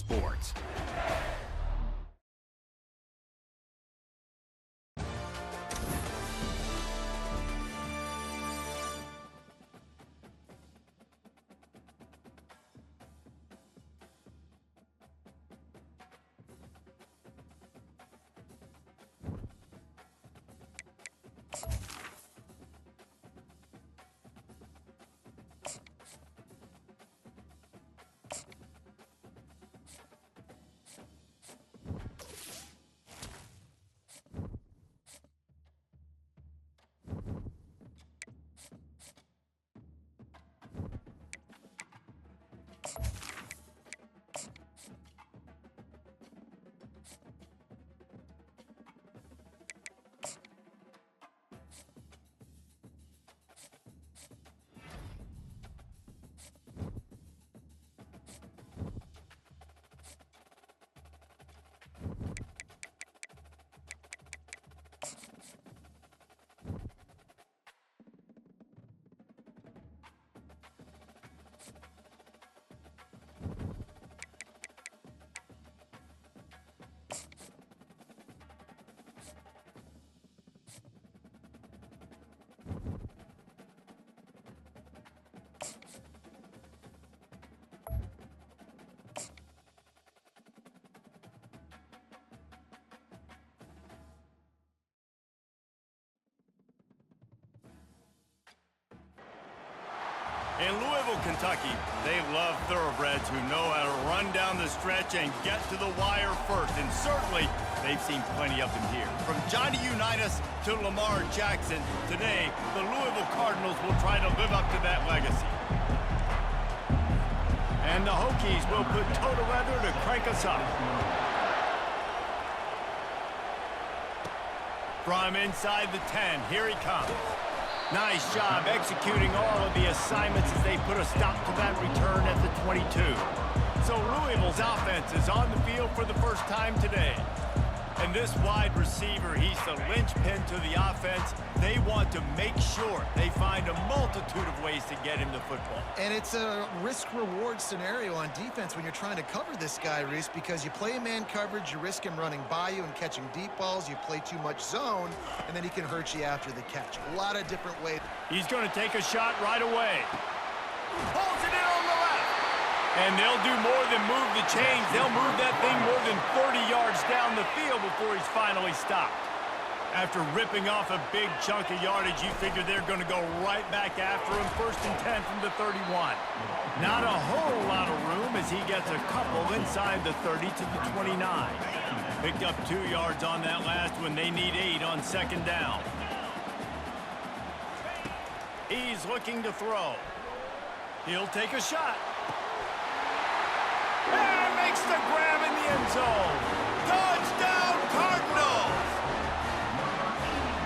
sports. In Louisville, Kentucky, they love thoroughbreds who know how to run down the stretch and get to the wire first. And certainly, they've seen plenty of them here. From Johnny Unitas to Lamar Jackson, today, the Louisville Cardinals will try to live up to that legacy. And the Hokies will put total leather to crank us up. From inside the 10, here he comes. Nice job executing all of the assignments as they put a stop to that return at the 22. So Louisville's offense is on the field for the first time today. And this wide receiver, he's the linchpin to the offense. They want to make sure they find a multitude of ways to get him the football. And it's a risk-reward scenario on defense when you're trying to cover this guy, Reese, because you play man coverage, you risk him running by you and catching deep balls. You play too much zone, and then he can hurt you after the catch. A lot of different ways. He's going to take a shot right away. Pulls it in on the left. And they'll do more than move the chains. They'll move that thing more than 30 yards down the field before he's finally stopped. After ripping off a big chunk of yardage, you figure they're going to go right back after him. 1st and 10 from the 31. Not a whole lot of room as he gets a couple inside the 30 to the 29. Picked up 2 yards on that last one. They need 8 on 2nd down. He's looking to throw. He'll take a shot. And makes the grab in the end zone. Touchdown, Cardinals!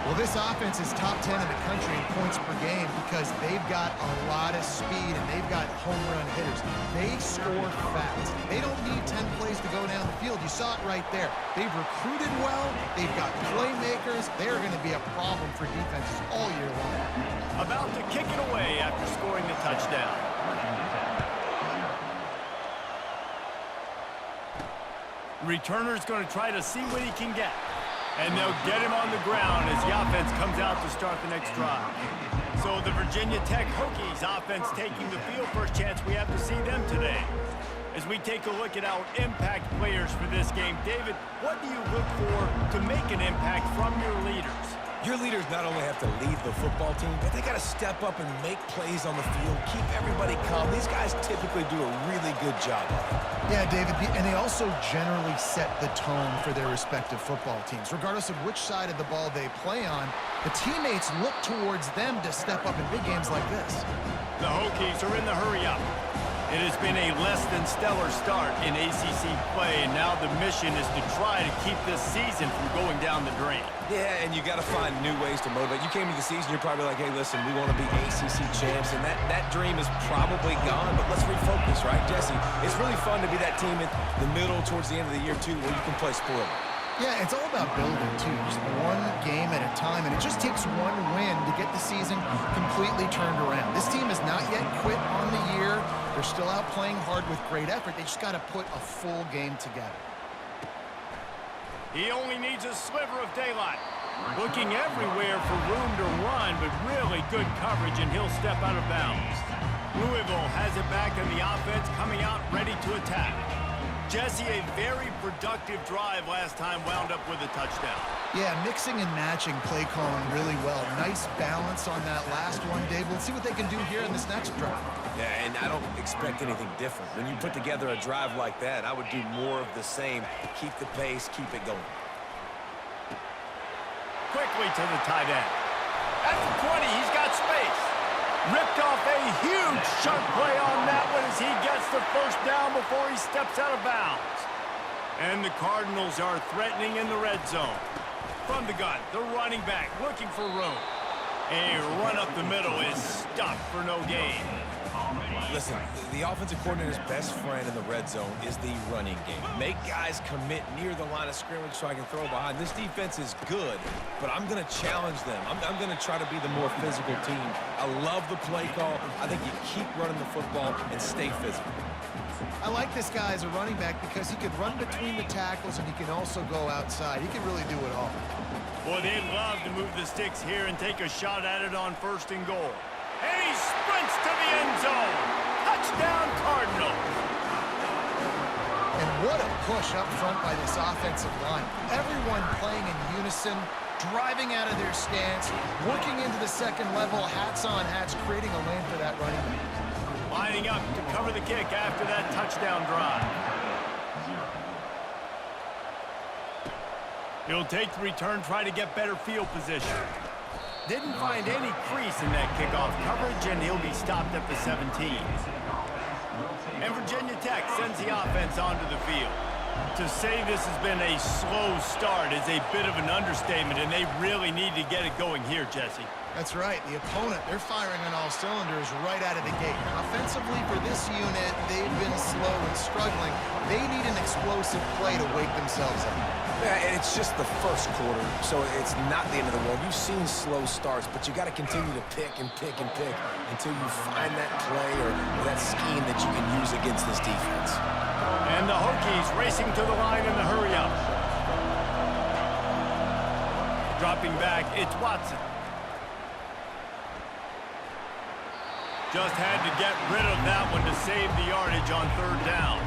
Well, this offense is top 10 in the country in points per game because they've got a lot of speed and they've got home run hitters. They score fast. They don't need 10 plays to go down the field. You saw it right there. They've recruited well. They've got playmakers. They're going to be a problem for defenses all year long. About to kick it away after scoring the touchdown. Returner's going to try to see what he can get. And they'll get him on the ground as the offense comes out to start the next drive. So the Virginia Tech Hokies offense taking the field. First chance we have to see them today. As we take a look at our impact players for this game, David, what do you look for to make an impact from your leaders? Your leaders not only have to lead the football team, but they got to step up and make plays on the field, keep everybody calm. These guys typically do a really good job of it. Yeah, David, and they also generally set the tone for their respective football teams. Regardless of which side of the ball they play on, the teammates look towards them to step up in big games like this. The Hokies are in the hurry-up. It has been a less than stellar start in ACC play, and now the mission is to try to keep this season from going down the drain. Yeah, and you got to find new ways to motivate. You came to the season, you're probably like, hey, listen, we want to be ACC champs, and that dream is probably gone, but let's refocus, right, Jesse? It's really fun to be that team in the middle towards the end of the year, too, where you can play spoiler. Yeah, it's all about building, too. Just one game at a time, and it just takes one win to get the season completely turned around. This team has not yet quit on the year. They're still out playing hard with great effort. They just got to put a full game together. He only needs a sliver of daylight. Looking everywhere for room to run, but really good coverage, and he'll step out of bounds. Louisville has it back in the offense, coming out ready to attack. Jesse, a very productive drive last time, wound up with a touchdown. Yeah, mixing and matching play calling really well. Nice balance on that last one, Dave. Let's see what they can do here in this next drive. Yeah, and I don't expect anything different. When you put together a drive like that, I would do more of the same. Keep the pace, keep it going. Quickly to the tight end. At the 20, he's got space. Ripped off a huge chunk play on that one as he gets the first down before he steps out of bounds. And the Cardinals are threatening in the red zone. From the gun, the running back looking for room. A run up the middle is stuffed for no gain. Listen, the offensive coordinator's best friend in the red zone is the running game. Make guys commit near the line of scrimmage so I can throw behind. This defense is good, but I'm going to challenge them. I'm going to try to be the more physical team. I love the play call. I think you keep running the football and stay physical. I like this guy as a running back because he can run between the tackles and he can also go outside. He can really do it all. Boy, they'd love to move the sticks here and take a shot at it on 1st and goal. And he sprints to the end zone. Touchdown, Cardinals. And what a push up front by this offensive line. Everyone playing in unison, driving out of their stance, working into the second level, hats on hats, creating a lane for that running back. Lining up to cover the kick after that touchdown drive. He'll take the return, try to get better field position. Didn't find any crease in that kickoff coverage, and he'll be stopped at the 17. And Virginia Tech sends the offense onto the field. To say this has been a slow start is a bit of an understatement, and they really need to get it going here, Jesse. That's right. The opponent, they're firing on all cylinders right out of the gate. Offensively for this unit, they've been slow and struggling. They need an explosive play to wake themselves up. Yeah, and it's just the first quarter, so it's not the end of the world. You've seen slow starts, but you got to continue to pick and pick and pick until you find that play or that scheme that you can use against this defense. And the Hokies racing to the line in the hurry-up. Dropping back, it's Watson. Just had to get rid of that one to save the yardage on 3rd down.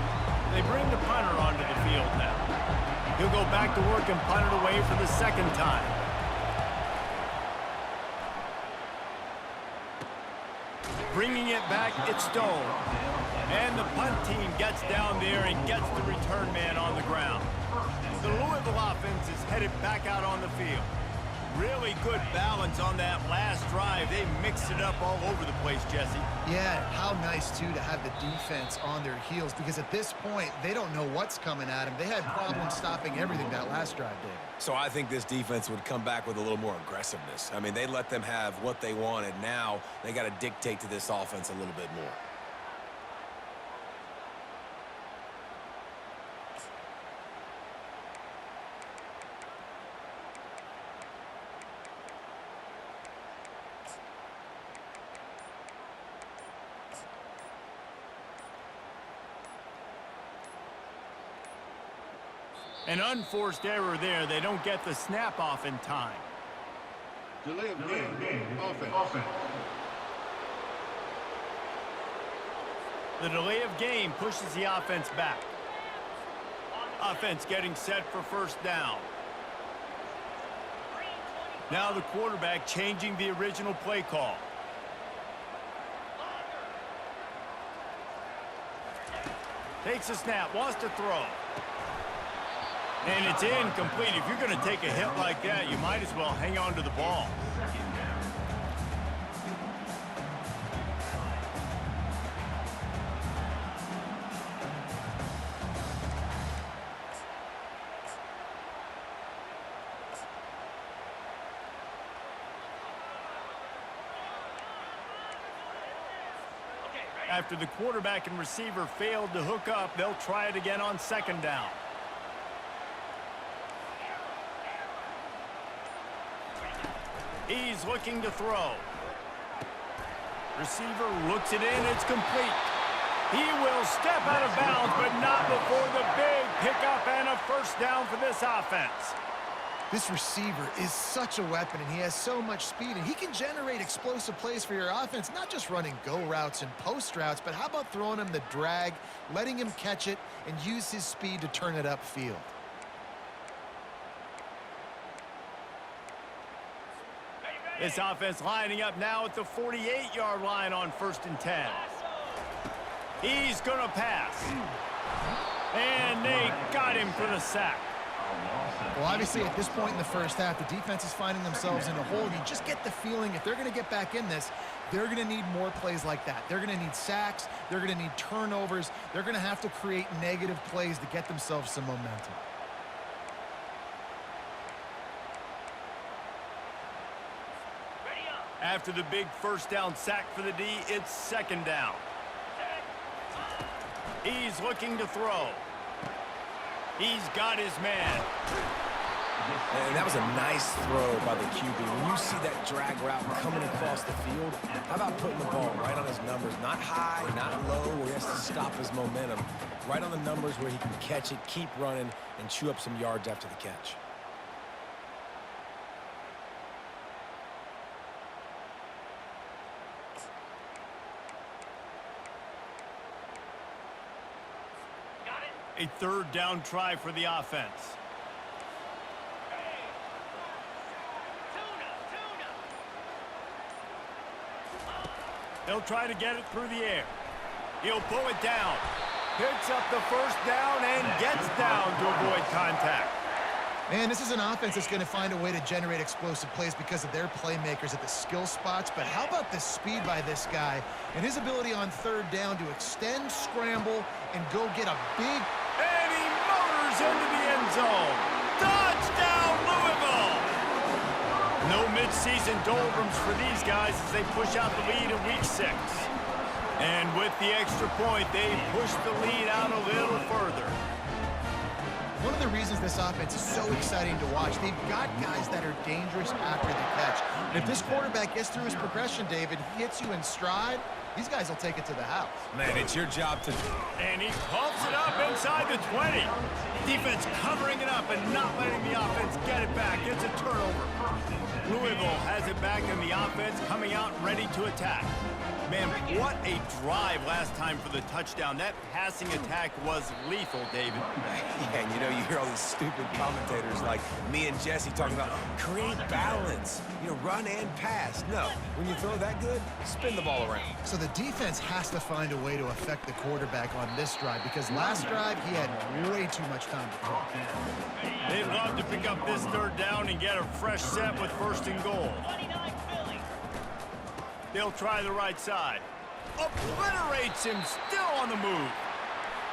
They bring the punter onto the field now. He'll go back to work and punt it away for the 2nd time. Bringing it back, it's Stone. And the punt team gets down there and gets the return man on the ground. The Louisville offense is headed back out on the field. Really good balance on that last drive. They mixed it up all over the place, Jesse. Yeah, how nice, too, to have the defense on their heels because at this point, they don't know what's coming at them. They had problems stopping everything that last drive, Dave. So I think this defense would come back with a little more aggressiveness. I mean, they let them have what they wanted. Now they got to dictate to this offense a little bit more. An unforced error there. They don't get the snap off in time. Delay of game. Offense. The delay of game pushes the offense back. Offense getting set for 1st down. Now the quarterback changing the original play call. Takes a snap, wants to throw. And it's incomplete. If you're going to take a hit like that, you might as well hang on to the ball. After the quarterback and receiver failed to hook up, they'll try it again on 2nd down. He's looking to throw. Receiver looks it in. It's complete. He will step out of bounds, but not before the big pickup and a first down for this offense. This receiver is such a weapon, and he has so much speed, and he can generate explosive plays for your offense, not just running go routes and post routes, but how about throwing him the drag, letting him catch it, and use his speed to turn it upfield. This offense lining up now at the 48-yard line on 1st and 10. He's going to pass. And they got him for the sack. Well, obviously, at this point in the first half, the defense is finding themselves in a hole. You just get the feeling if they're going to get back in this, they're going to need more plays like that. They're going to need sacks. They're going to need turnovers. They're going to have to create negative plays to get themselves some momentum. After the big first down sack for the D, it's 2nd down. He's looking to throw. He's got his man. And that was a nice throw by the QB. When you see that drag route coming across the field, how about putting the ball right on his numbers? Not high, not low, where he has to stop his momentum. Right on the numbers where he can catch it, keep running, and chew up some yards after the catch. A 3rd down try for the offense. They'll try to get it through the air. He'll pull it down. Picks up the first down and gets down to avoid contact. Man, this is an offense that's going to find a way to generate explosive plays because of their playmakers at the skill spots. But how about the speed by this guy and his ability on 3rd down to extend, scramble, and go get a big... And he motors into the end zone. Touchdown, Louisville! No midseason doldrums for these guys as they push out the lead in Week 6. And with the extra point, they push the lead out a little further. One of the reasons this offense is so exciting to watch, they've got guys that are dangerous after the catch. And if this quarterback gets through his progression, David, he hits you in stride, these guys will take it to the house. Man, it's your job to... And he pumps it up inside the 20. Defense covering it up and not letting the offense get it back. It's a turnover. Louisville has it back in the offense, coming out ready to attack. Man, what a drive last time for the touchdown. That passing attack was lethal, David. Yeah, and you know, you hear all these stupid commentators like me and Jesse talking about create balance, you know, run and pass. No, when you throw that good, spin the ball around. So the defense has to find a way to affect the quarterback on this drive because last drive he had way too much time to throw. They'd love to pick up this 3rd down and get a fresh set with 1st and goal. They'll try the right side. Obliterates him, still on the move.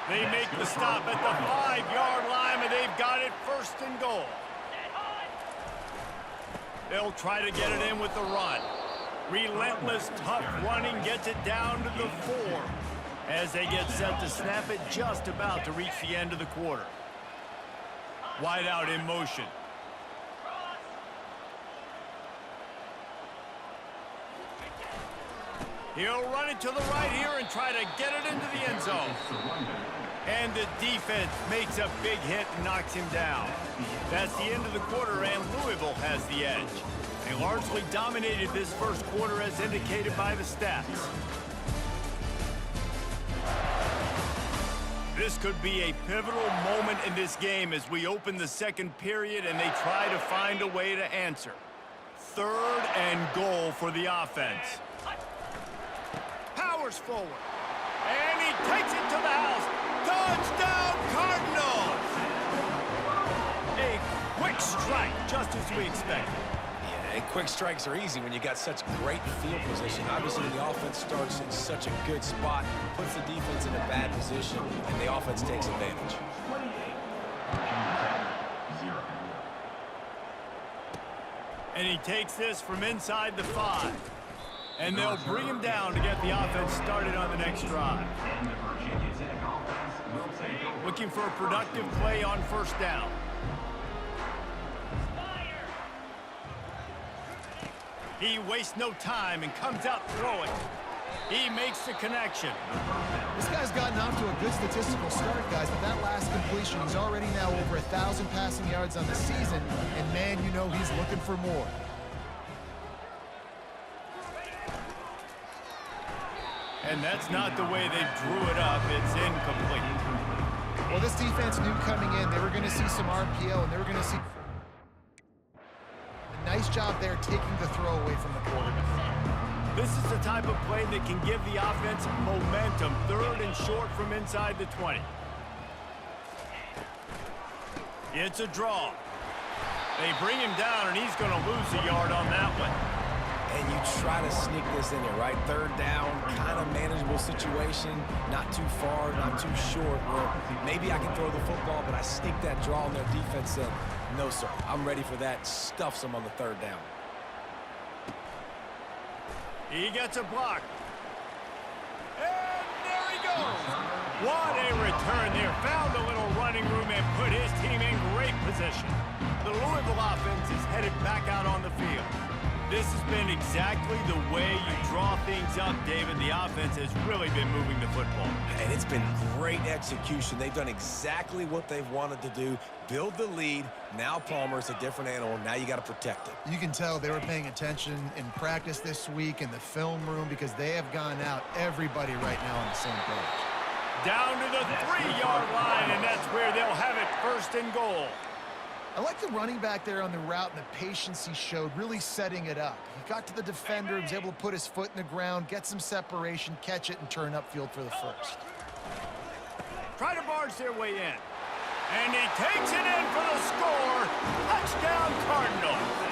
They make the stop at the 5-yard line, and they've got it 1st and goal. They'll try to get it in with the run. Relentless, tough running gets it down to the 4 as they get set to snap it just about to reach the end of the quarter. Wide out in motion. He'll run it to the right here and try to get it into the end zone. And the defense makes a big hit and knocks him down. That's the end of the quarter, and Louisville has the edge. They largely dominated this first quarter as indicated by the stats. This could be a pivotal moment in this game as we open the 2nd period and they try to find a way to answer. 3rd and goal for the offense. Powers forward. And he takes it to the house. Touchdown, Cardinals! A quick strike, just as we expected. Yeah, and quick strikes are easy when you got such great field position. Obviously, when the offense starts in such a good spot, puts the defense in a bad position, and the offense takes advantage. And he takes this from inside the 5. And they'll bring him down to get the offense started on the next drive. Looking for a productive play on 1st down. He wastes no time and comes out throwing. He makes the connection. This guy's gotten off to a good statistical start, guys, but that last completion, he's already now over 1,000 passing yards on the season, and man, you know he's looking for more. And that's not the way they drew it up. It's incomplete. Well, this defense knew coming in they were going to see some RPO, and they were going to see a nice job there taking the throw away from the quarterback. This is the type of play that can give the offense momentum. 3rd and short from inside the 20. It's a draw. They bring him down, and he's going to lose a yard on that one. And you try to sneak this in there, right? 3rd down, kind of manageable situation, not too far, not too short, where maybe I can throw the football, but I sneak that draw, and their defense said, no, sir, I'm ready for that. Stuffs them on the 3rd down. He gets a block. And there he goes. What a return there. Found a little running room and put his team in great position. The Louisville offense is headed back out on the field. This has been exactly the way you draw things up, David. The offense has really been moving the football. And it's been great execution. They've done exactly what they've wanted to do. Build the lead. Now Palmer's a different animal. Now you got to protect it. You can tell they were paying attention in practice this week in the film room because they have gone out, everybody right now on the same page. Down to the 3-yard line, and that's where they'll have it 1st and goal. I like the running back there on the route and the patience he showed, really setting it up. He got to the defender, he was able to put his foot in the ground, get some separation, catch it, and turn upfield for the 1st. Try to barge their way in. And he takes it in for the score. Touchdown, Cardinals.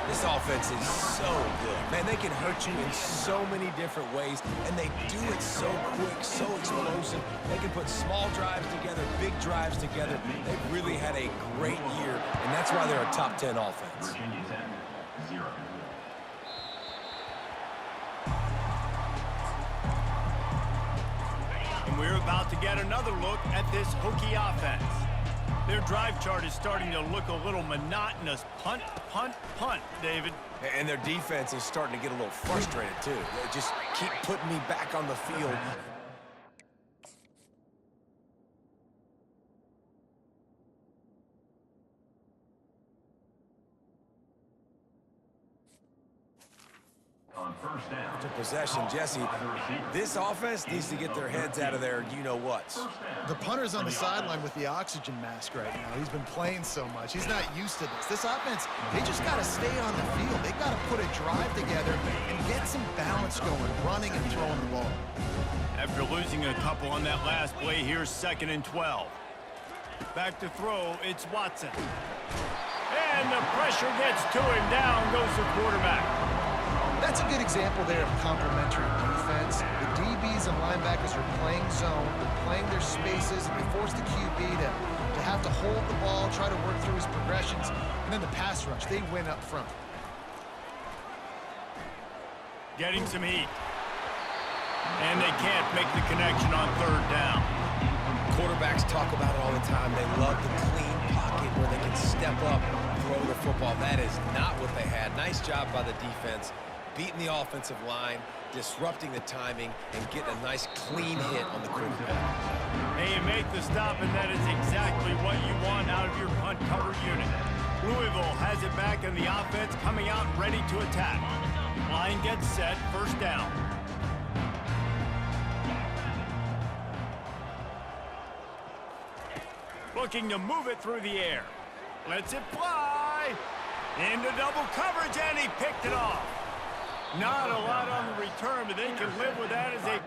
This offense is so good. Man, they can hurt you in so many different ways, and they do it so quick, so explosive. They can put small drives together, big drives together. They've really had a great year, and that's why they're a top 10 offense. Virginia Tech, 0. And we're about to get another look at this Hokie offense. Their drive chart is starting to look a little monotonous. Punt, punt, punt, David. And their defense is starting to get a little frustrated, too. They just keep putting me back on the field. On 1st down. To possession, Jesse, this offense needs to get their heads out of their you-know-whats. The punter's on the sideline with the oxygen mask right now. He's been playing so much. He's not used to this. This offense, they just got to stay on the field. They've got to put a drive together and get some balance going, running and throwing the ball. After losing a couple on that last play, here's 2nd and 12. Back to throw, it's Watson. And the pressure gets to him. Down goes the quarterback. That's a good example there of complementary defense. The DBs and linebackers are playing zone, they're playing their spaces, and they force the QB to have to hold the ball, try to work through his progressions, and then the pass rush, they win up front. Getting some heat. And they can't make the connection on 3rd down. Quarterbacks talk about it all the time. They love the clean pocket where they can step up, throw the football. That is not what they had. Nice job by the defense, beating the offensive line, disrupting the timing, and getting a nice clean hit on the quarterback. And you make the stop, and that is exactly what you want out of your punt cover unit. Louisville has it back, and the offense coming out ready to attack. Line gets set, 1st down. Looking to move it through the air. Lets it fly. Into double coverage, and he picked it off. Not a lot on the return, but they can live with that as a...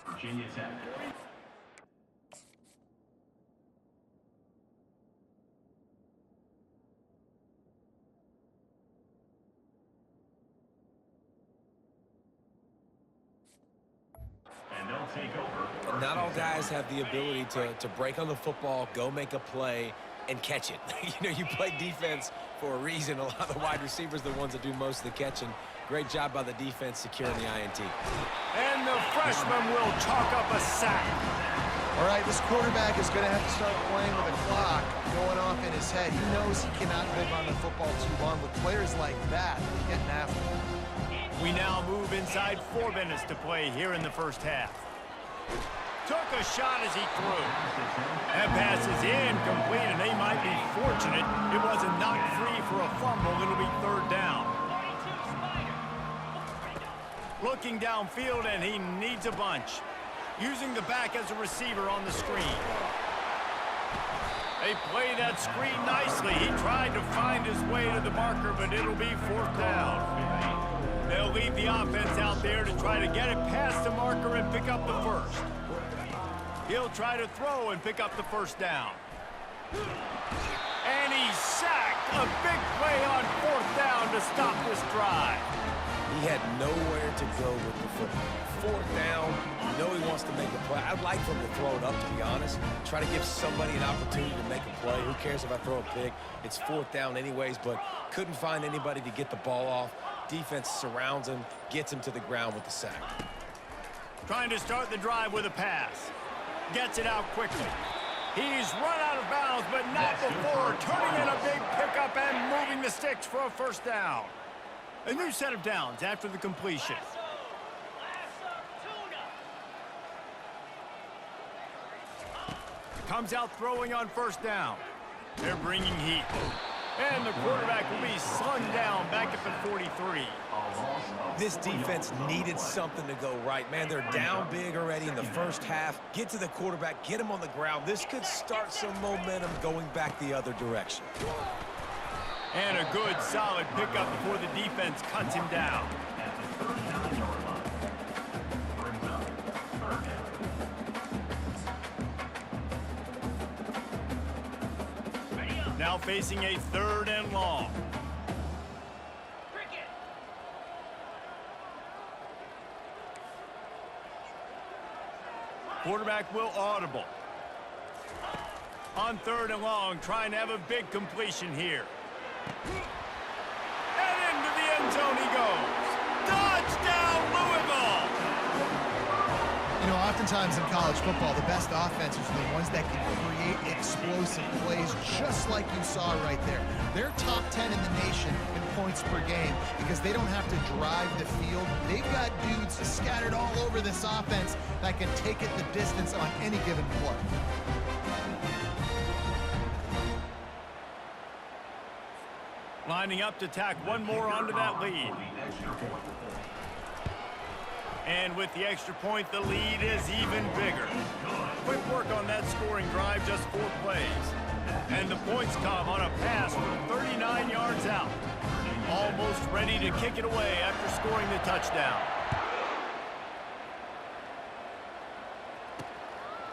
Virginia Tech. And they'll take over. Not all guys have the ability to break on the football, go make a play, and catch it. You know, you play defense for a reason. A lot of the wide receivers are the ones that do most of the catching. Great job by the defense securing the INT. And the freshman will chalk up a sack. All right, this quarterback is going to have to start playing with a clock going off in his head. He knows he cannot hold on to the football too long. With players like that, getting after him. We now move inside 4 minutes to play here in the first half. Took a shot as he threw. That pass is incomplete, and they might be fortunate it wasn't knocked free for a fumble. It'll be 3rd down. Looking downfield, and he needs a bunch. Using the back as a receiver on the screen. They play that screen nicely. He tried to find his way to the marker, but it'll be 4th down. They'll leave the offense out there to try to get it past the marker and pick up the first. He'll try to throw and pick up the 1st down. And he's sacked. A big play on 4th down to stop this drive. He had nowhere to go with the football. 4th down, you know he wants to make a play. I'd like for him to throw it up, to be honest. Try to give somebody an opportunity to make a play. Who cares if I throw a pick? It's 4th down anyways, but couldn't find anybody to get the ball off. Defense surrounds him, gets him to the ground with the sack. Trying to start the drive with a pass. Gets it out quickly. He's run out of bounds, but not before turning in a big pickup and moving the sticks for a 1st down. A new set of downs after the completion. Comes out throwing on 1st down. They're bringing heat. And the quarterback will be slung down back at the 43. This defense needed something to go right. Man, they're down big already in the first half. Get to the quarterback, get him on the ground. This could start some momentum going back the other direction. And a good, solid pickup before the defense cuts him down. Now facing a 3rd and long. Quarterback will audible. On 3rd and long, trying to have a big completion here. And into the end zone he goes. Touchdown, Louisville! You know, oftentimes in college football, the best offenses are the ones that can create explosive plays, just like you saw right there. They're top 10 in the nation in points per game because they don't have to drive the field. They've got dudes scattered all over this offense that can take it the distance on any given play. Lining up to tack one more onto that lead. And with the extra point, the lead is even bigger. Quick work on that scoring drive, just 4 plays. And the points come on a pass from 39 yards out. Almost ready to kick it away after scoring the touchdown.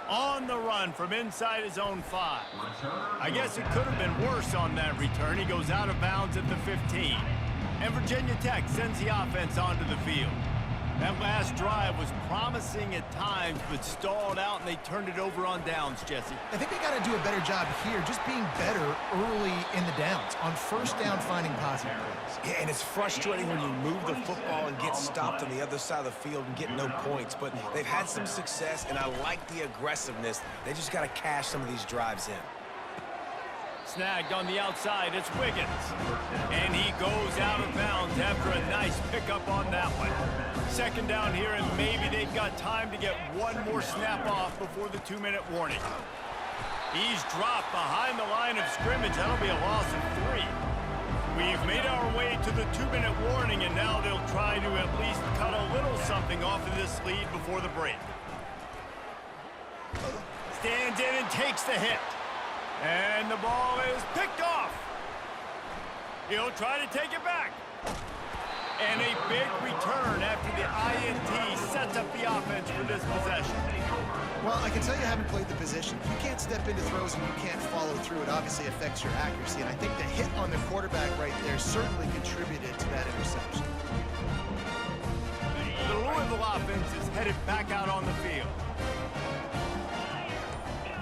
On the run from inside his own 5. I guess it could have been worse on that return. He goes out of bounds at the 15. And Virginia Tech sends the offense onto the field. That last drive was promising at times, but stalled out, and they turned it over on downs, Jesse. I think they got to do a better job here, just being better early in the downs, on 1st down finding positive plays. Yeah, and it's frustrating when you move the football and get stopped on the other side of the field and get no points, but they've had some success, and I like the aggressiveness. They just got to cash some of these drives in. Snagged on the outside, it's Wiggins. And he goes out of bounds after a nice pickup on that one. 2nd down here, and maybe they've got time to get one more snap off before the 2-minute warning. He's dropped behind the line of scrimmage. That'll be a loss of 3. We've made our way to the 2-minute warning, and now they'll try to at least cut a little something off of this lead before the break. Stands in and takes the hit. And the ball is picked off. He'll try to take it back. And a big return after the INT sets up the offense for this possession. Well, I can tell you haven't played the position. If you can't step into throws and you can't follow through, it obviously affects your accuracy. And I think the hit on the quarterback right there certainly contributed to that interception. The Louisville offense is headed back out on the field.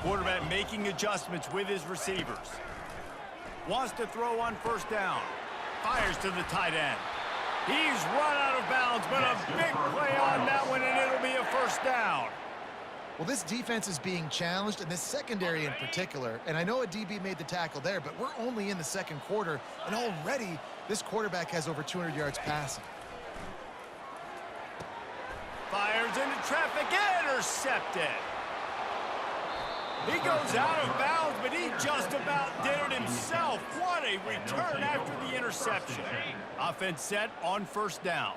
Quarterback making adjustments with his receivers. Wants to throw on 1st down. Fires to the tight end. He's run out of bounds, but a big play on that one, and it'll be a 1st down. Well, this defense is being challenged, and this secondary in particular. And I know a DB made the tackle there, but we're only in the second quarter, and already this quarterback has over 200 yards passing. Fires into traffic, intercepted. He goes out of bounds, but he just about did it himself. What a return after the interception. Offense set on first down.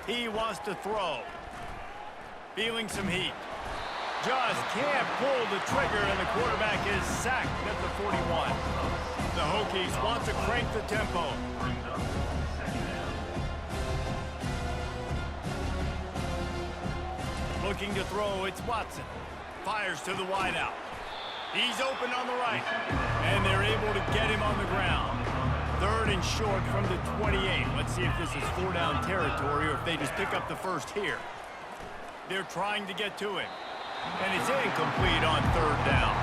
He wants to throw. Feeling some heat. Just can't pull the trigger, and the quarterback is sacked at the 41. The Hokies want to crank the tempo. Looking to throw, it's Watson. Fires to the wideout. He's open on the right, and they're able to get him on the ground. Third and short from the 28. Let's see if this is 4-down territory or if they just pick up the first here. They're trying to get to it, and it's incomplete on third down.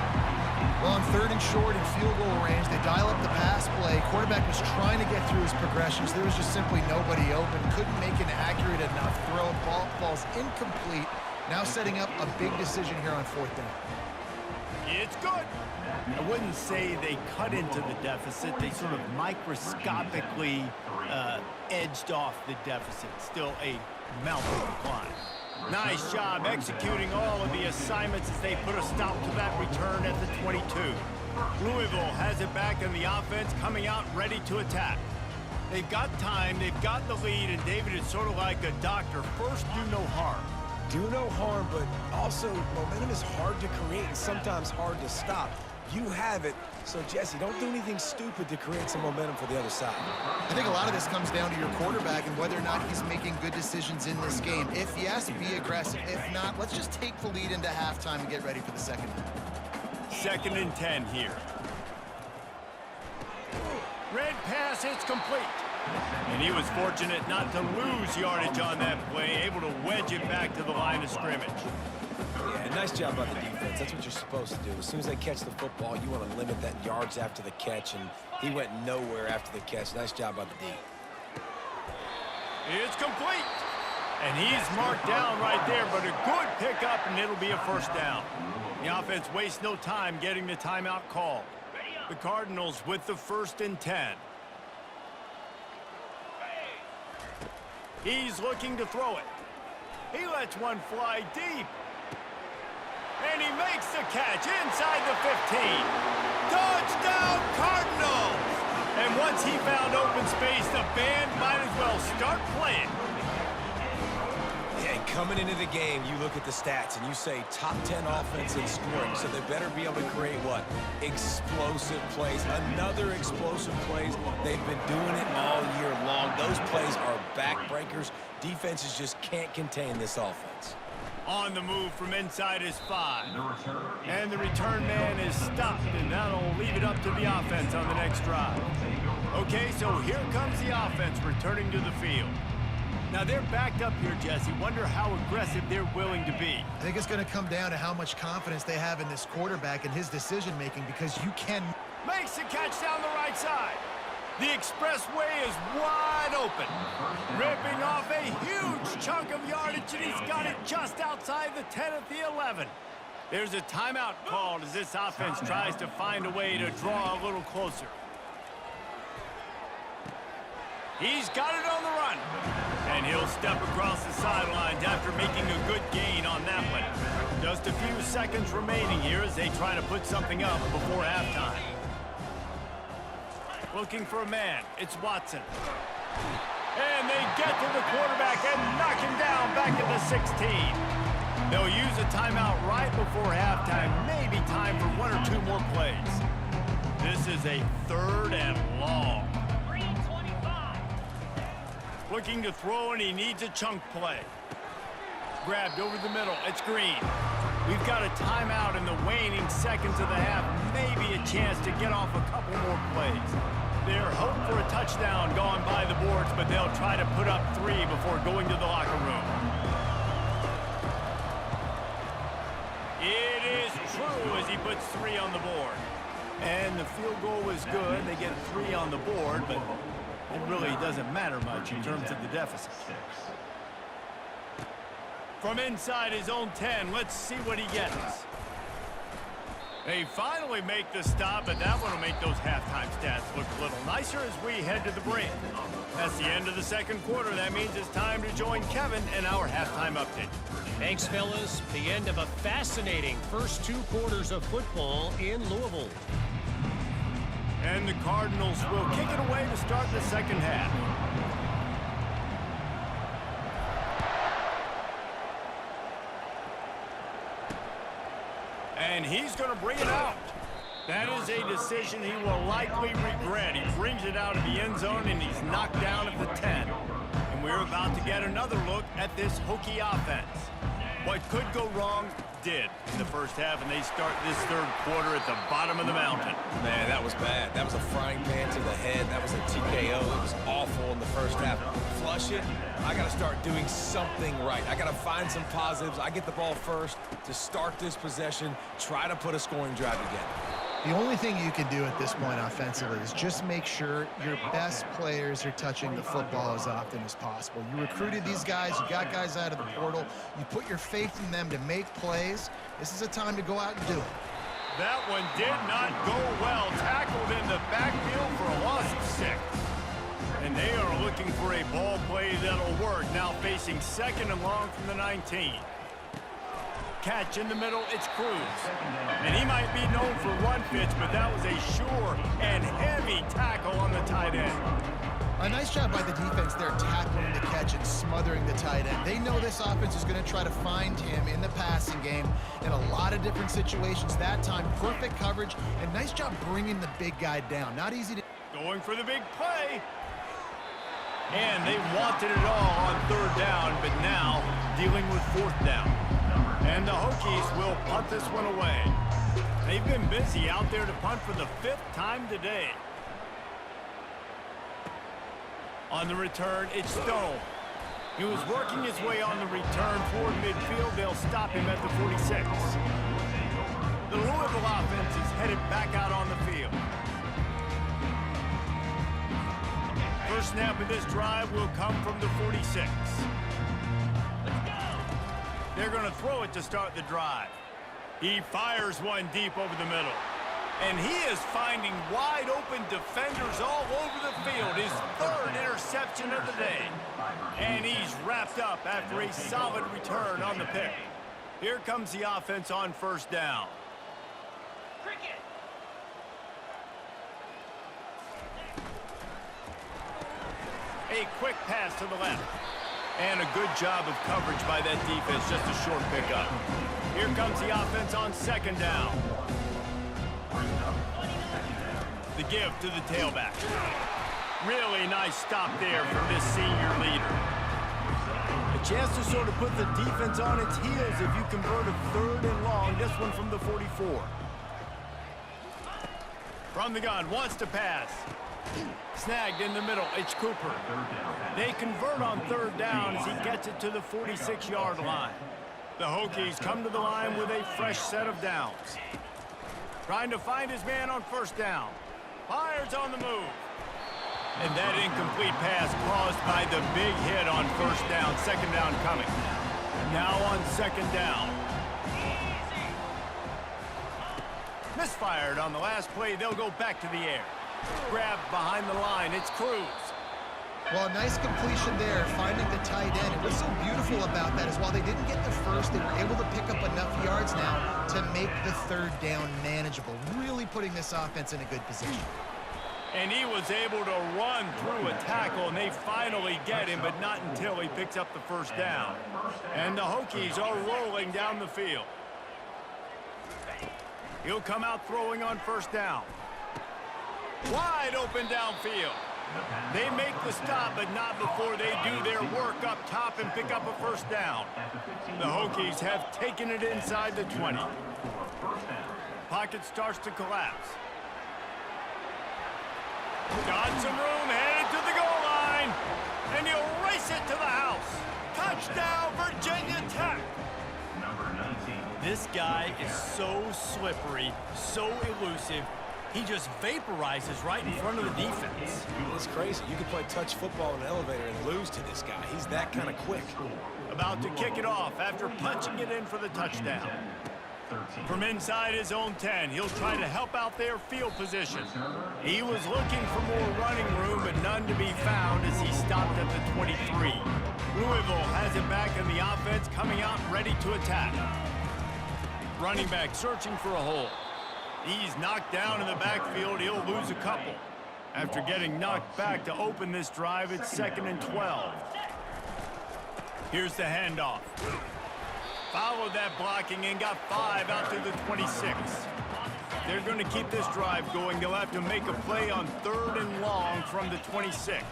Well, on third and short and field goal range, they dial up the pass play. Quarterback was trying to get through his progressions. There was just simply nobody open. Couldn't make an accurate enough throw. Ball falls incomplete. Now setting up a big decision here on fourth down. It's good. I wouldn't say they cut into the deficit. They sort of microscopically edged off the deficit. Still a mountain to climb. Nice job executing all of the assignments as they put a stop to that return at the 22. Louisville has it back in the offense, coming out ready to attack. They've got time, they've got the lead, and David is sort of like a doctor. First, do no harm. Do no harm, but also momentum is hard to create and sometimes hard to stop. You have it, so Jesse, don't do anything stupid to create some momentum for the other side. I think a lot of this comes down to your quarterback and whether or not he's making good decisions in this game. If yes, be aggressive. If not, let's just take the lead into halftime and get ready for the second half. 2nd and 10 here. Red pass, it's complete. And he was fortunate not to lose yardage on that play, able to wedge it back to the line of scrimmage. Yeah, nice job by the defense. That's what you're supposed to do. As soon as they catch the football, you want to limit that yards after the catch, and he went nowhere after the catch. Nice job by the D. It's complete. And he's marked down right there, but a good pickup, and it'll be a first down. The offense wastes no time getting the timeout called. The Cardinals with the 1st and 10. He's looking to throw it. He lets one fly deep. And he makes the catch inside the 15. Touchdown, Cardinals! And once he found open space, the band might as well start playing. Yeah, and coming into the game, you look at the stats and you say top 10 offense in scoring, so they better be able to create what? Explosive plays. Another explosive plays. They've been doing it all year long. Those plays are backbreakers. Defenses just can't contain this offense. On the move from inside his 5. And the return man is stopped, and that'll leave it up to the offense on the next drive. Okay, so here comes the offense returning to the field. Now they're backed up here, Jesse. Wonder how aggressive they're willing to be. I think it's going to come down to how much confidence they have in this quarterback and his decision-making, because you can... Makes the catch down the right side. The expressway is wide open. Ripping off a huge chunk of yardage, and he's got it just outside the 10 at the 11. There's a timeout called as this offense tries to find a way to draw a little closer. He's got it on the run. And he'll step across the sidelines after making a good gain on that one. Just a few seconds remaining here as they try to put something up before halftime. Looking for a man. It's Watson. And they get to the quarterback and knock him down back at the 16. They'll use a timeout right before halftime. Maybe time for 1 or 2 more plays. This is a 3rd and long. Looking to throw, and he needs a chunk play. Grabbed over the middle. It's Green. We've got a timeout in the waning seconds of the half. Maybe a chance to get off a couple more plays. They're hoping for a touchdown going by the boards, but they'll try to put up 3 before going to the locker room. It is true as he puts 3 on the board. And the field goal was good. They get 3 on the board, but it really doesn't matter much in terms of the deficit. From inside his own 10, let's see what he gets. They finally make the stop, but that one will make those halftime stats look a little nicer as we head to the break. That's the end of the second quarter. That means it's time to join Kevin in our halftime update. Thanks, fellas. The end of a fascinating first 2 quarters of football in Louisville. And the Cardinals will kick it away to start the second half. And he's going to bring it out. That is a decision he will likely regret. He brings it out of the end zone, and he's knocked down at the 10. And we're about to get another look at this Hokie offense. What could go wrong did in the first half, and they start this third quarter at the bottom of the mountain. Man, that was bad. That was a frying pan to the head. That was a TKO. It was awful in the first half. Flush it. I got to start doing something right. I got to find some positives. I get the ball first to start this possession, try to put a scoring drive again. The only thing you can do at this point offensively is just make sure your best players are touching the football as often as possible. You recruited these guys, you got guys out of the portal, you put your faith in them to make plays. This is a time to go out and do it. That one did not go well. Tackled in the backfield for a loss of 6. And they are looking for a ball play that'll work. Now facing second and long from the 19. Catch in the middle, it's Cruz. And he might be known for run fits, but that was a sure and heavy tackle on the tight end. A nice job by the defense there, tackling the catch and smothering the tight end. They know this offense is going to try to find him in the passing game in a lot of different situations. That time, perfect coverage, and nice job bringing the big guy down. Not easy to... Going for the big play. And they wanted it all on third down, but now dealing with fourth down. And the Hokies will punt this one away. They've been busy out there to punt for the 5th time today. On the return, it's Stone. He was working his way on the return toward midfield. They'll stop him at the 46. The Louisville offense is headed back out on the field. First snap of this drive will come from the 46. They're going to throw it to start the drive. He fires one deep over the middle. And he is finding wide open defenders all over the field. His 3rd interception of the day. And he's wrapped up after a solid return on the pick. Here comes the offense on first down. A quick pass to the left. And a good job of coverage by that defense, just a short pickup. Here comes the offense on second down. The give to the tailback. Really nice stop there from this senior leader. A chance to sort of put the defense on its heels if you convert a 3rd and long. This one from the 44. From the gun, wants to pass. Snagged in the middle, it's Cooper. They convert on third down as he gets it to the 46-yard line. The Hokies come to the line with a fresh set of downs. Trying to find his man on first down. Fires on the move. And that incomplete pass caused by the big hit on first down. Second down coming. Now on second down. Misfired on the last play. They'll go back to the air. Grabbed behind the line. It's Cruz. Well, nice completion there, finding the tight end. And what's so beautiful about that is while they didn't get the first, they were able to pick up enough yards now to make the 3rd down manageable, really putting this offense in a good position. And he was able to run through a tackle, and they finally get him, but not until he picks up the first down. And the Hokies are rolling down the field. He'll come out throwing on first down. Wide open downfield. They make the stop, but not before they do their work up top and pick up a first down. The Hokies have taken it inside the 20. Pocket starts to collapse. Got some room, headed to the goal line, and he'll race it to the house. Touchdown, Virginia Tech. This guy is so slippery, so elusive. He just vaporizes right in front of the defense. It's crazy. You can play touch football in an elevator and lose to this guy. He's that kind of quick. About to kick it off after punching it in for the touchdown. From inside his own 10, he'll try to help out their field position. He was looking for more running room, but none to be found as he stopped at the 23. Louisville has it back in the offense, coming out ready to attack. Running back searching for a hole. He's knocked down in the backfield. He'll lose a couple. After getting knocked back to open this drive, it's 2nd and 12. Here's the handoff. Followed that blocking and got 5 out to the 26. They're going to keep this drive going. They'll have to make a play on 3rd and long from the 26.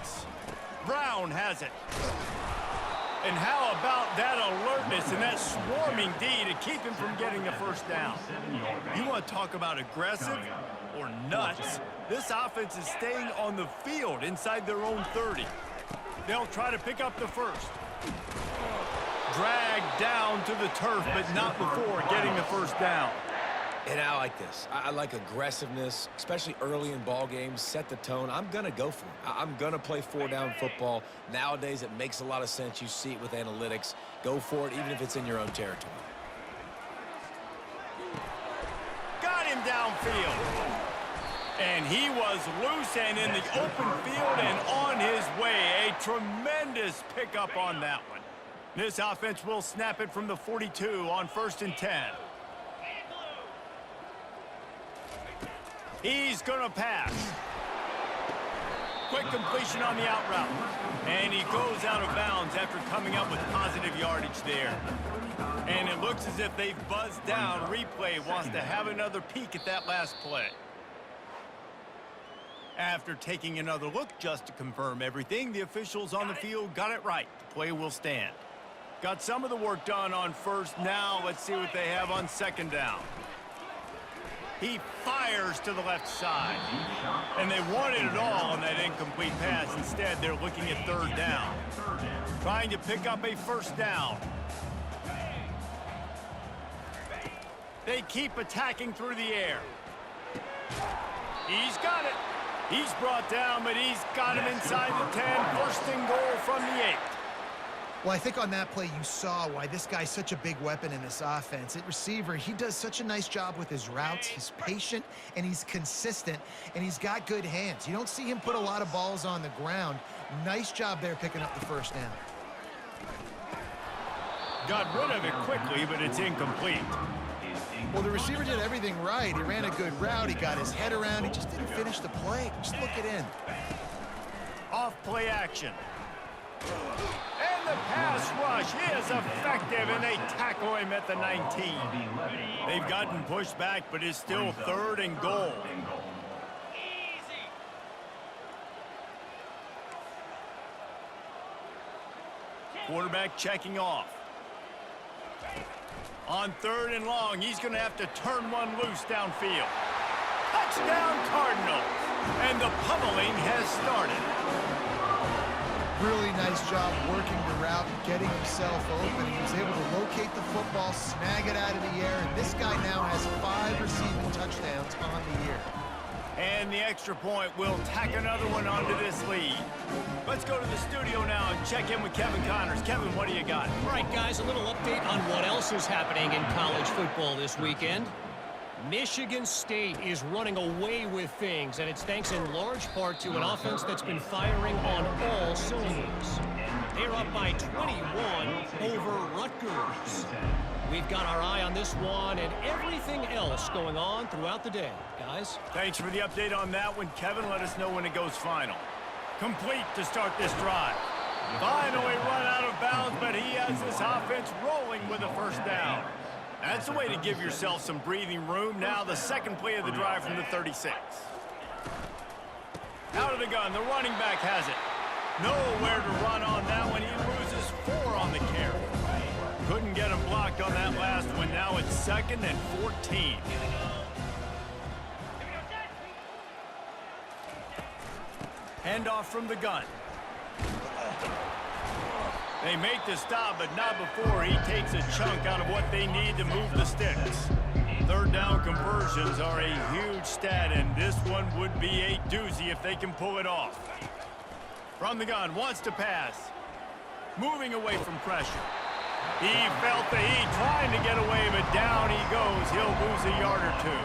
Brown has it. And how about that alertness and that swarming D to keep him from getting the first down? You want to talk about aggressive or nuts? This offense is staying on the field inside their own 30. They'll try to pick up the first. Dragged down to the turf, but not before getting the first down. And I like this. I like aggressiveness, especially early in ball games. Set the tone. I'm going to go for it. I'm going to play 4-down football. Nowadays, it makes a lot of sense. You see it with analytics. Go for it, even if it's in your own territory. Got him downfield. And he was loose and in the open field and on his way. A tremendous pickup on that one. This offense will snap it from the 42 on 1st and 10. He's going to pass. Quick completion on the out route. And he goes out of bounds after coming up with positive yardage there. And it looks as if they've buzzed down. Replay wants to have another peek at that last play. After taking another look just to confirm everything, the officials on the field got it right. The play will stand. Got some of the work done on 1st. Now let's see what they have on 2nd down. He fires to the left side. And they wanted it all on that incomplete pass. Instead, they're looking at 3rd down. Trying to pick up a 1st down. They keep attacking through the air. He's got it. He's brought down, but he's got him inside the 10. 1st and goal from the 8. Well, I think on that play you saw why this guy's such a big weapon in this offense. At receiver, he does such a nice job with his routes. He's patient, and he's consistent, and he's got good hands. You don't see him put a lot of balls on the ground. Nice job there picking up the 1st down. Got rid of it quickly, but it's incomplete. Well, the receiver did everything right. He ran a good route. He got his head around. He just didn't finish the play. Just look it in. Off play action. And the pass rush is effective, and they tackle him at the 19. They've gotten pushed back, but it's still 3rd and goal. Quarterback checking off. On 3rd and long, he's going to have to turn one loose downfield. Touchdown Cardinals, and the pummeling has started. Really nice job working the route and getting himself open. He was able to locate the football, snag it out of the air, and this guy now has 5 receiving touchdowns on the year. And the extra point will tack another one onto this lead. Let's go to the studio now and check in with Kevin Connors. Kevin, what do you got? All right, guys, a little update on what else is happening in college football this weekend. Michigan State is running away with things, and it's thanks in large part to an offense that's been firing on all cylinders. They're up by 21 over Rutgers. We've got our eye on this one and everything else going on throughout the day, guys. Thanks for the update on that one, Kevin. Let us know when it goes final. Complete to start this drive. Finally run out of bounds, but he has this offense rolling with a 1st down. That's the way to give yourself some breathing room. Now the 2nd play of the drive from the 36. Out of the gun, the running back has it. Nowhere to run on that one. He loses 4 on the carry. Couldn't get him blocked on that last one. Now it's 2nd and 14. Handoff from the gun. They make the stop, but not before he takes a chunk out of what they need to move the sticks. Third down conversions are a huge stat, and this one would be a doozy if they can pull it off. From the gun, wants to pass. Moving away from pressure. He felt the heat, trying to get away, but down he goes. He'll lose a yard or two.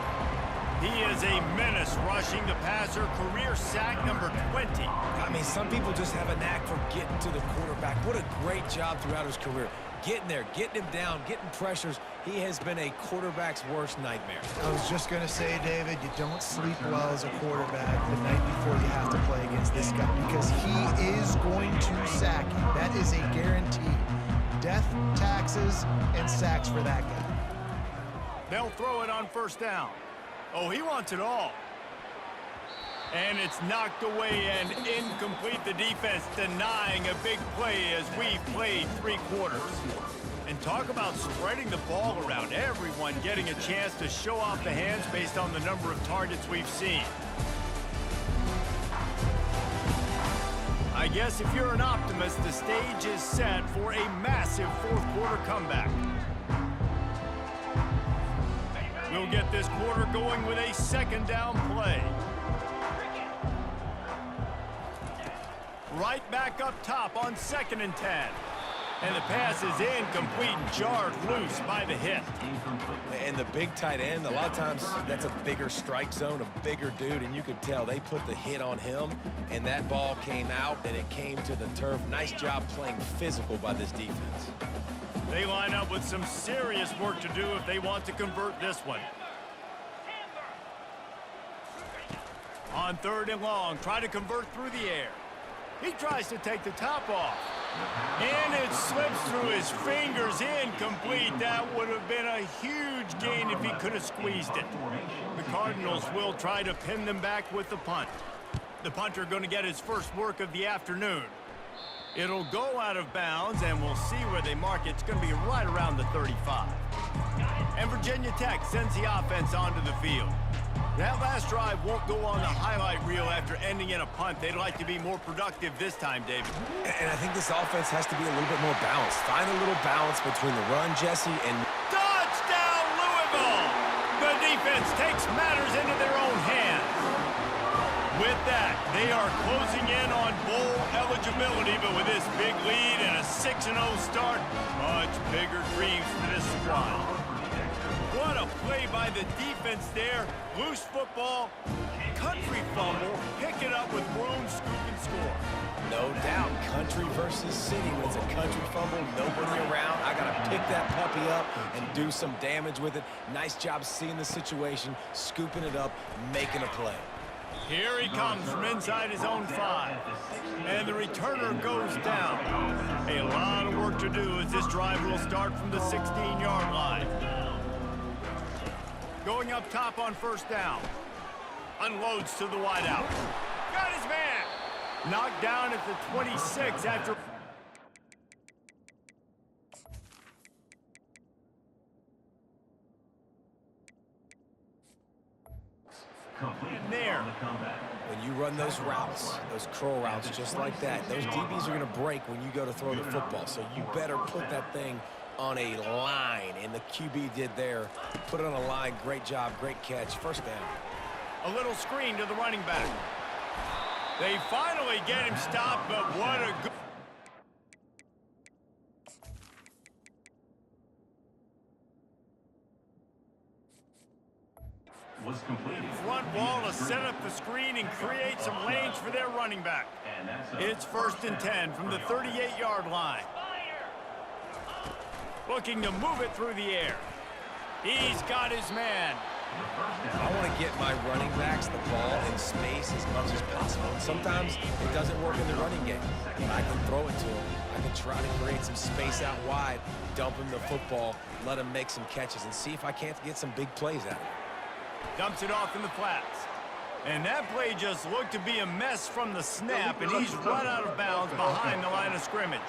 He is a menace rushing the passer. Career sack number 20. I mean, some people just have a knack for getting to the quarterback. What a great job throughout his career. Getting there, getting him down, getting pressures. He has been a quarterback's worst nightmare. I was just going to say, David, you don't sleep well as a quarterback the night before you have to play against this guy because he is going to sack you. That is a guarantee. Death, taxes, and sacks for that guy. They'll throw it on first down. Oh, he wants it all. And it's knocked away and incomplete. The defense denying a big play as we've played 3 quarters. And talk about spreading the ball around. Everyone getting a chance to show off the hands based on the number of targets we've seen. I guess if you're an optimist, the stage is set for a massive fourth-quarter comeback. We'll get this quarter going with a second down play. Right back up top on 2nd and 10. And the pass is incomplete, jarred loose by the hit. And the big tight end, a lot of times that's a bigger strike zone, a bigger dude, and you could tell they put the hit on him, and that ball came out, and it came to the turf. Nice job playing physical by this defense. They line up with some serious work to do if they want to convert this one. On 3rd and long, try to convert through the air. He tries to take the top off. And it slips through his fingers, incomplete. That would have been a huge gain if he could have squeezed it. The Cardinals will try to pin them back with the punt. The punter going to get his first work of the afternoon. It'll go out of bounds, and we'll see where they mark it. It's going to be right around the 35. And Virginia Tech sends the offense onto the field. That last drive won't go on the highlight reel after ending in a punt. They'd like to be more productive this time, David. And I think this offense has to be a little bit more balanced. Find a little balance between the run, Jesse, and... Touchdown, Louisville! The defense takes matters into their own hands. With that, they are closing in on bowl eligibility, but with this big lead and a 6-0 start, much bigger dreams for this squad. What a play by the defense there. Loose football, country fumble, pick it up with room, scoop, and score. No doubt, country versus city. When it's a country fumble, nobody around. I got to pick that puppy up and do some damage with it. Nice job seeing the situation, scooping it up, making a play. Here he comes from inside his own 5. And the returner goes down. A lot of work to do as this drive will start from the 16-yard line. Going up top on first down. Unloads to the wideout. Got his man. Knocked down at the 26 after... there. When you run those routes, those curl routes just like that, those DBs are going to break when you go to throw the football. So you better put that thing on a line, and the QB did there. Put it on a line. Great job, great catch. First down. A little screen to the running back. They finally get him stopped, but what a good... Was completed. Front wall to set up the screen and create some lanes for their running back. It's 1st and 10 from the 38-yard line. Looking to move it through the air. He's got his man. I want to get my running backs the ball in space as much as possible. And sometimes it doesn't work in the running game. I can throw it to him. I can try to create some space out wide, dump him the football, let him make some catches, and see if I can't get some big plays out of it. Dumps it off in the flats. And that play just looked to be a mess from the snap, and he's run out of bounds behind the line of scrimmage.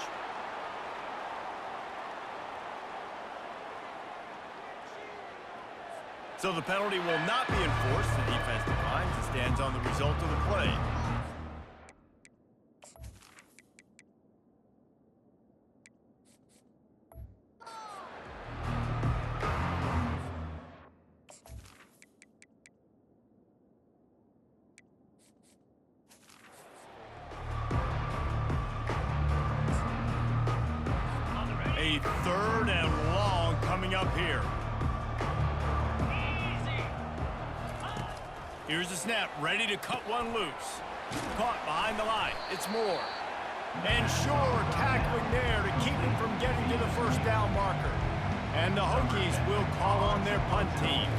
So the penalty will not be enforced. The defense declines and stands on the result of the play. a 3rd and long coming up here. Here's the snap, ready to cut one loose. Caught behind the line. It's Moore. And Shore tackling there to keep him from getting to the first down marker. And the Hokies will call on their punt team.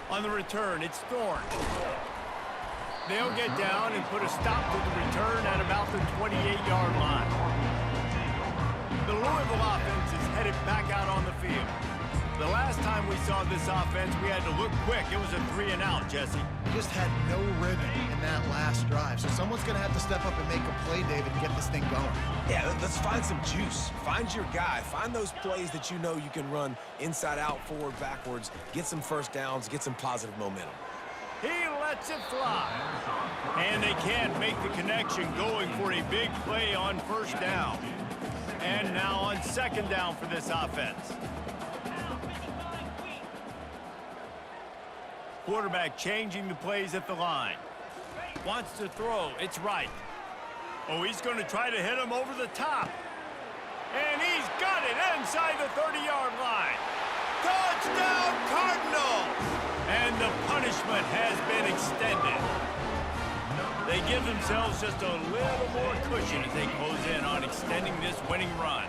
On the return, it's Thorne. They'll get down and put a stop to the return at about the 28-yard line. The Louisville offense is headed back out on the field. The last time we saw this offense, we had to look quick. It was a 3-and-out, Jesse. Just had no rhythm in that last drive. So someone's going to have to step up and make a play, David, and get this thing going. Yeah, let's find some juice. Find your guy. Find those plays that you know you can run inside out, forward, backwards, get some first downs, get some positive momentum. He lets it fly. And they can't make the connection going for a big play on first down. And now on 2nd down for this offense. Quarterback changing the plays at the line. Wants to throw. It's right. Oh, he's going to try to hit him over the top. And he's got it inside the 30-yard line. Touchdown, Cardinals! And the punishment has been extended. They give themselves just a little more cushion as they close in on extending this winning run.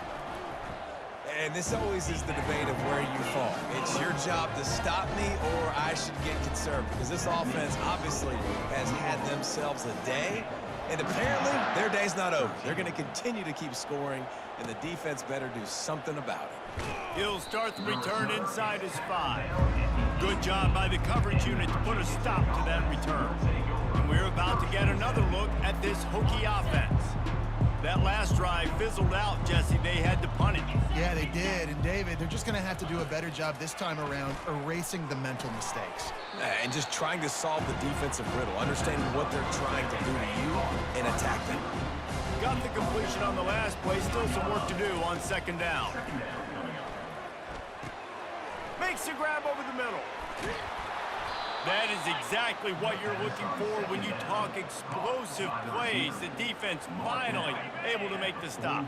And this always is the debate of where you fall. It's your job to stop me or I should get conservative. Because this offense obviously has had themselves a day. And apparently, their day's not over. They're going to continue to keep scoring, and the defense better do something about it. He'll start the return inside his 5. Good job by the coverage unit to put a stop to that return. And we're about to get another look at this Hokie offense. That last drive fizzled out, Jesse. They had to punt it. Yeah, they did. And, David, they're just going to have to do a better job this time around erasing the mental mistakes. And just trying to solve the defensive riddle, understanding what they're trying to do to you and attack them. Got the completion on the last play. Still some work to do on 2nd down. Makes the grab over the middle. That is exactly what you're looking for when you talk explosive plays. The defense finally able to make the stop.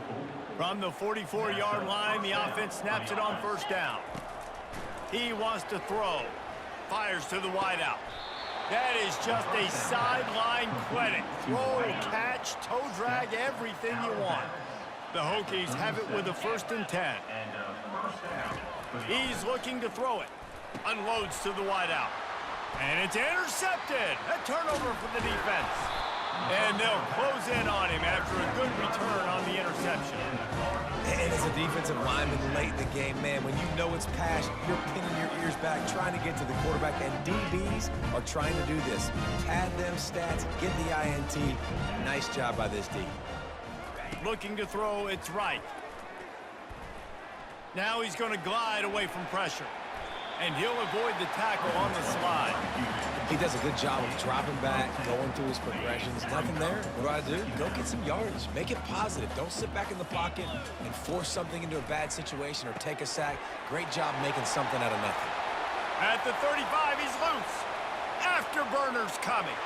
From the 44-yard line, the offense snaps it on 1st down. He wants to throw. Fires to the wideout. That is just a sideline clinic. Throw, catch, toe drag, everything you want. The Hokies have it with a 1st and 10. He's looking to throw it. Unloads to the wideout. And it's intercepted. A turnover for the defense. And they'll close in on him after a good return on the interception. And as a defensive lineman late in the game, man, when you know it's pass, you're pinning your ears back, trying to get to the quarterback. And DBs are trying to do this. Pad them stats, get the INT. Nice job by this D. Looking to throw, it's right. Now he's going to glide away from pressure. And he'll avoid the tackle on the slide. He does a good job of dropping back, going through his progressions. Nothing there. What do? Go get some yardage. Make it positive. Don't sit back in the pocket and force something into a bad situation or take a sack. Great job making something out of nothing. At the 35, he's loose. Afterburner's coming.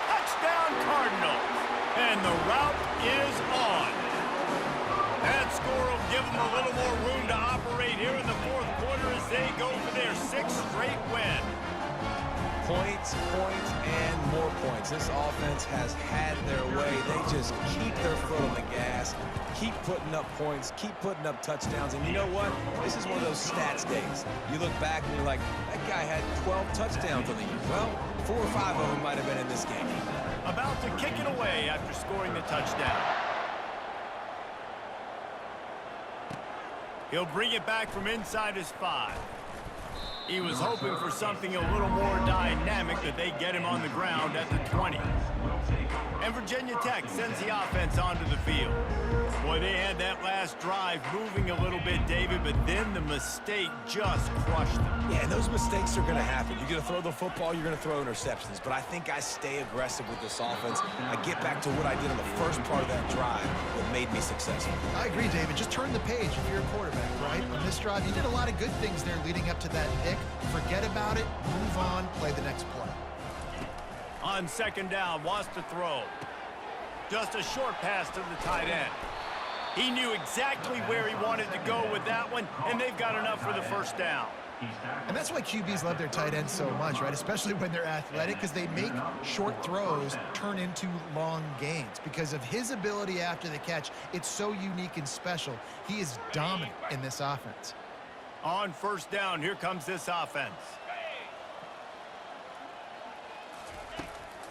Touchdown, Cardinals. And the route is on. That score will give them a little more room to operate here in the 4th quarter as they go for their 6th straight win. Points, points, and more points. This offense has had their way. They just keep their foot on the gas, keep putting up points, keep putting up touchdowns. And you know what? This is one of those stats days. You look back and you're like, that guy had 12 touchdowns on the year. Well, 4 or 5 of them might have been in this game. About to kick it away after scoring the touchdown. He'll bring it back from inside his 5. He was hoping for something a little more dynamic, but they get him on the ground at the 20. And Virginia Tech sends the offense onto the field. Boy, they had that last drive moving a little bit, David, but then the mistake just crushed them. Yeah, and those mistakes are going to happen. You're going to throw the football, you're going to throw interceptions. But I think I stay aggressive with this offense. I get back to what I did on the first part of that drive that made me successful. I agree, David. Just turn the page if you're a quarterback, right? On this drive, you did a lot of good things there leading up to that pick. Forget about it, move on, play the next play. On 2nd down, wants to throw. Just a short pass to the tight end. He knew exactly where he wanted to go with that one, and they've got enough for the first down. And that's why QBs love their tight ends so much, right? Especially when they're athletic, because they make short throws turn into long gains. Because of his ability after the catch, it's so unique and special. He is dominant in this offense. On first down, here comes this offense.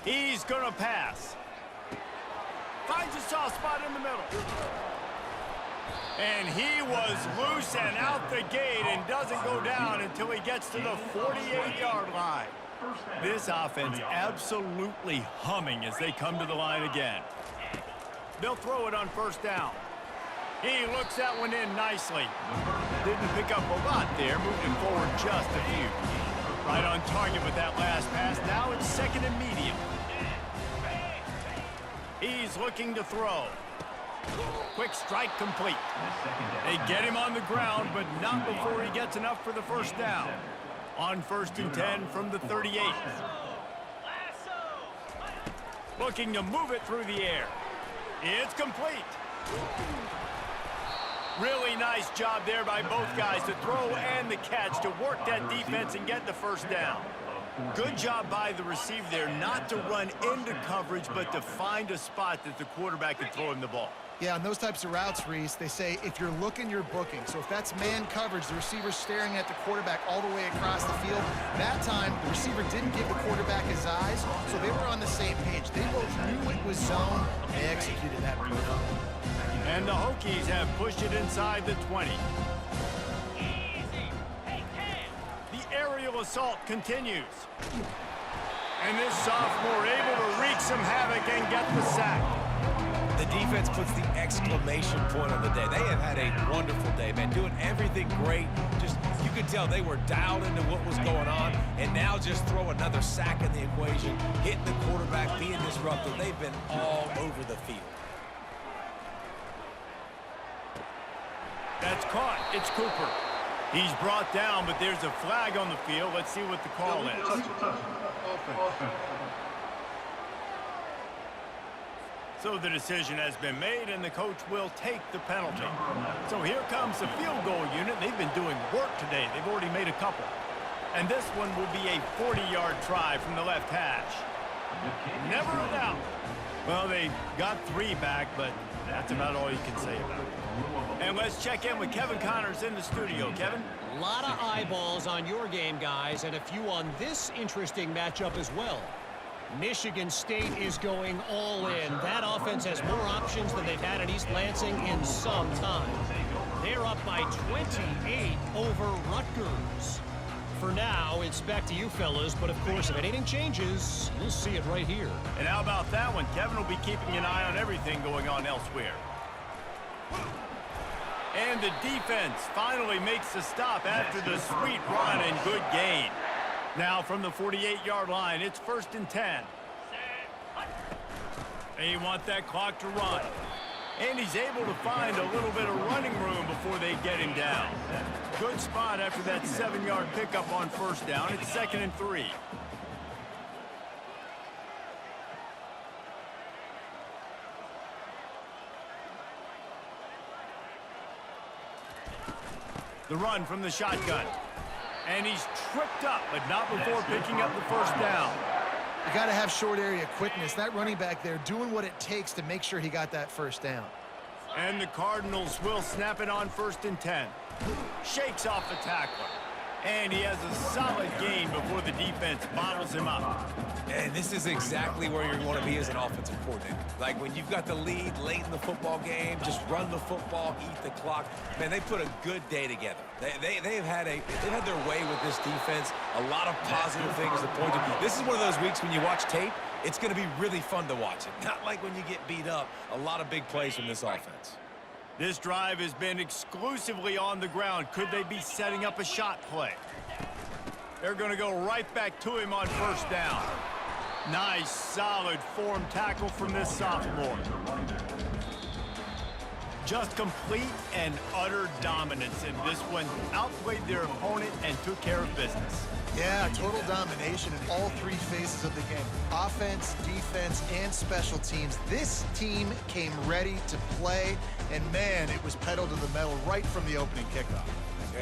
He's going to pass. Finds a soft spot in the middle. And he was loose and out the gate and doesn't go down until he gets to the 48-yard line. This offense absolutely humming as they come to the line again. They'll throw it on first down. He looks that one in nicely. Didn't pick up a lot there, moving forward just a few. Right on target with that last pass. Now it's second and medium. He's looking to throw. Quick strike complete. They get him on the ground, but not before he gets enough for the first down. On first and 10 from the 38. Looking to move it through the air. It's complete. Really nice job there by both guys to throw and the catch to work that defense and get the first down. Good job by the receiver there not to run into coverage, but to find a spot that the quarterback can throw him the ball. Yeah, on those types of routes, Reese, they say if you're looking, you're booking. So if that's man coverage, the receiver's staring at the quarterback all the way across the field. That time, the receiver didn't give the quarterback his eyes, so they were on the same page. They both knew it was zone, and they executed that perfectly. And the Hokies have pushed it inside the 20. The aerial assault continues. And this sophomore able to wreak some havoc and get the sack. The defense puts the exclamation point on the day. They have had a wonderful day, man, doing everything great. Just, you could tell they were dialed into what was going on, and now just throw another sack in the equation, hitting the quarterback, being disruptive. They've been all over the field. That's caught. It's Cooper. He's brought down, but there's a flag on the field. Let's see what the call is. So the decision has been made, and the coach will take the penalty. So here comes the field goal unit. They've been doing work today. They've already made a couple. And this one will be a 40-yard try from the left hash. Never a doubt. Well, they got 3 back, but that's about all you can say about it. And let's check in with Kevin Connors in the studio. Kevin? A lot of eyeballs on your game, guys, and a few on this interesting matchup as well. Michigan State is going all in. That offense has more options than they've had at East Lansing in some time. They're up by 28 over Rutgers. For now, it's back to you fellas, but of course, if anything changes, we'll see it right here. And how about that one? Kevin will be keeping an eye on everything going on elsewhere. And the defense finally makes the stop after the sweet run and good gain. Now from the 48-yard line, it's first and 10. They want that clock to run. And he's able to find a little bit of running room before they get him down. Good spot after that 7-yard pickup on first down. It's second and 3. The run from the shotgun. And he's tripped up, but not before picking up the first down. You got to have short area quickness. That running back there doing what it takes to make sure he got that first down. And the Cardinals will snap it on first and 10. Shakes off the tackler. And he has a solid gain before the defense bottles him up. And this is exactly where you want to be as an offensive coordinator. Like when you've got the lead late in the football game, just run the football, eat the clock. Man, they put a good day together. They've had their way with this defense. A lot of positive things to point to. This is one of those weeks when you watch tape, it's going to be really fun to watch it. Not like when you get beat up. A lot of big plays from this offense. This drive has been exclusively on the ground. Could they be setting up a shot play? They're going to go right back to him on first down. Nice, solid form tackle from this sophomore. Just complete and utter dominance in this one. Outplayed their opponent and took care of business. Yeah, total domination in all three phases of the game. Offense, defense, and special teams. This team came ready to play, and man, it was pedal to the metal right from the opening kickoff.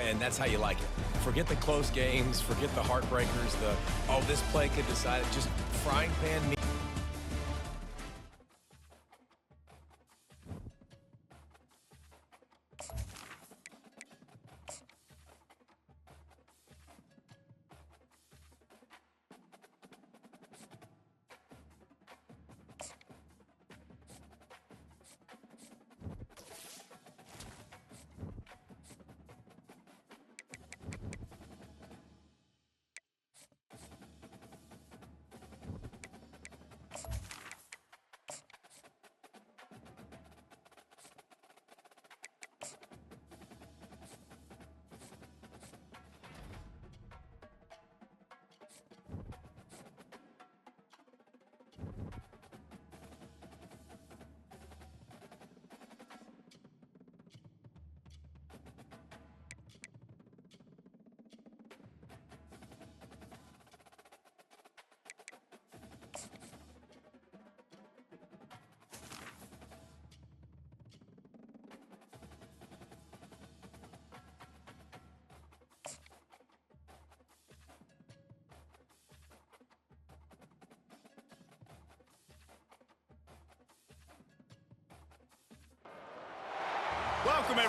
And that's how you like it. Forget the close games, forget the heartbreakers, this play could decide it. Just frying pan meat. Welcome, everyone.